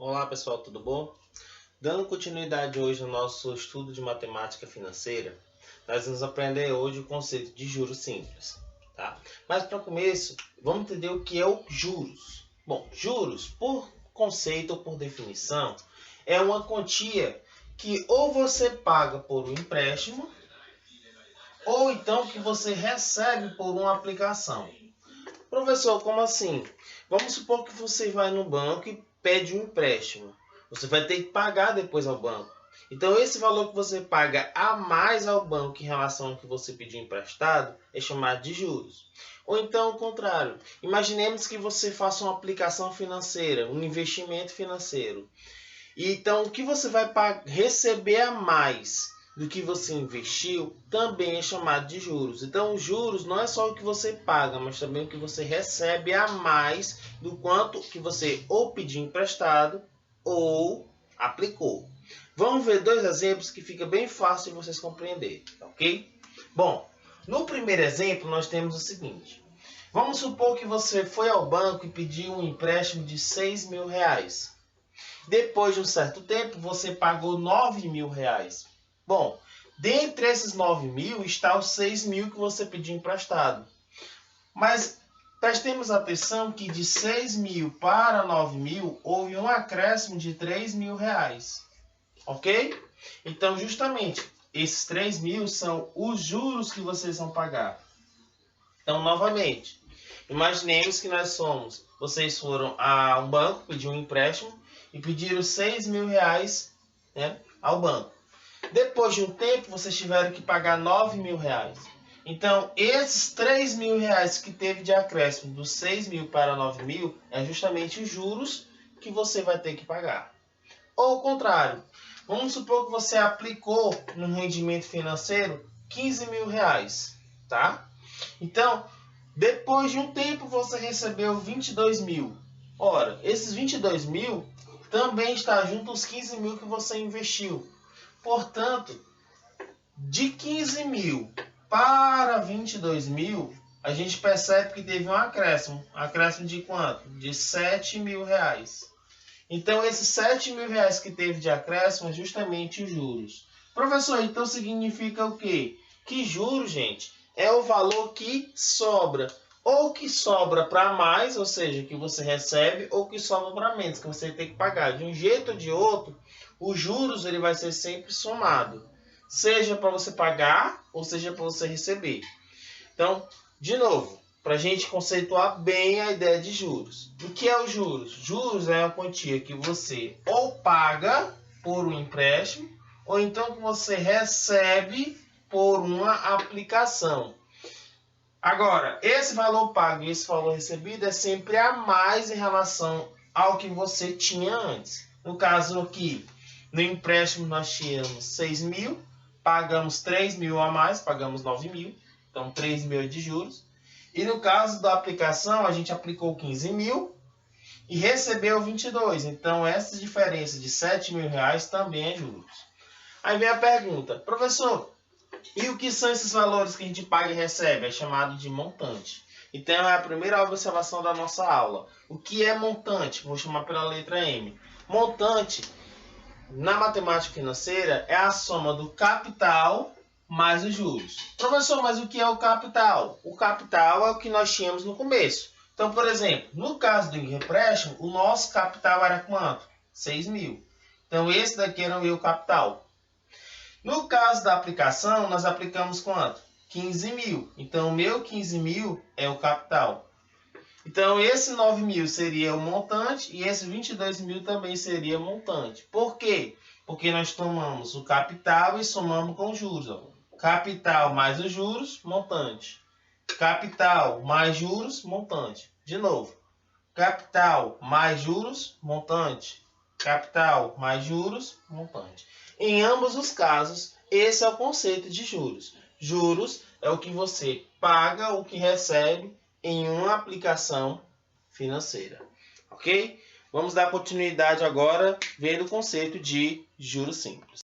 Olá pessoal, tudo bom? Dando continuidade hoje no nosso estudo de matemática financeira, nós vamos aprender hoje o conceito de juros simples, tá? Mas para começo, vamos entender o que é o juros. Bom, juros, por conceito ou por definição, é uma quantia que ou você paga por um empréstimo, ou então que você recebe por uma aplicação. Professor, como assim? Vamos supor que você vai no banco e pede um empréstimo. Você vai ter que pagar depois ao banco. Então, esse valor que você paga a mais ao banco em relação ao que você pediu emprestado é chamado de juros. Ou então, ao contrário, imaginemos que você faça uma aplicação financeira, um investimento financeiro. Então, o que você vai receber a mais do que você investiu também é chamado de juros. Então, os juros não é só o que você paga, mas também o que você recebe a mais do quanto que você ou pediu emprestado ou aplicou. Vamos ver dois exemplos que fica bem fácil de vocês compreenderem, ok? Bom, no primeiro exemplo nós temos o seguinte. Vamos supor que você foi ao banco e pediu um empréstimo de R$6.000. Depois de um certo tempo, você pagou R$9.000. Bom, dentre esses 9.000 está os 6.000 que você pediu emprestado. Mas prestemos atenção que de 6.000 para 9.000 houve um acréscimo de R$3.000. Ok? Então, justamente, esses 3.000 são os juros que vocês vão pagar. Então, novamente, imaginemos que vocês foram a um banco, pediram um empréstimo e pediram R$6.000, né, ao banco. Depois de um tempo, vocês tiveram que pagar R$9.000. Então, esses R$3.000 que teve de acréscimo dos 6.000 para 9.000 é justamente os juros que você vai ter que pagar. Ou ao contrário, vamos supor que você aplicou no rendimento financeiro R$15.000, tá? Então, depois de um tempo, você recebeu 22.000. Ora, esses 22.000 também está junto aos 15.000 que você investiu. Portanto, de 15.000 para 22.000, a gente percebe que teve um acréscimo. Acréscimo de quanto? De R$7.000. Então, esses R$7.000 que teve de acréscimo é justamente os juros. Professor, então significa o quê? Que juros, gente, é o valor que sobra. Ou que sobra para mais, ou seja, que você recebe, ou que sobra para menos, que você tem que pagar. De um jeito ou de outro, os juros ele vai ser sempre somado. Seja para você pagar, ou seja para você receber. Então, de novo, para a gente conceituar bem a ideia de juros. O que é os juros? Juros é uma quantia que você ou paga por um empréstimo, ou então que você recebe por uma aplicação. Agora, esse valor pago e esse valor recebido é sempre a mais em relação ao que você tinha antes. No caso aqui, no empréstimo nós tínhamos 6.000, pagamos 3.000 a mais, pagamos 9.000, então 3.000 de juros. E no caso da aplicação, a gente aplicou 15.000 e recebeu 22. Então, essa diferença de R$7.000 também é juros. Aí vem a pergunta, professor, e o que são esses valores que a gente paga e recebe? É chamado de montante. Então, é a primeira observação da nossa aula. O que é montante? Vou chamar pela letra M. Montante, na matemática financeira, é a soma do capital mais os juros. Professor, mas o que é o capital? O capital é o que nós tínhamos no começo. Então, por exemplo, no caso do empréstimo, o nosso capital era quanto? 6.000. Então, esse daqui era o meu capital. No caso da aplicação, nós aplicamos quanto? 15.000. Então, o meu 15.000 é o capital. Então, esse 9.000 seria o montante e esse 22.000 também seria montante. Por quê? Porque nós tomamos o capital e somamos com os juros. Ó. Capital mais os juros, montante. Capital mais juros, montante. De novo. Capital mais juros, montante. Capital mais juros, montante. Em ambos os casos, esse é o conceito de juros. Juros é o que você paga ou que recebe em uma aplicação financeira. Ok? Vamos dar continuidade agora vendo o conceito de juros simples.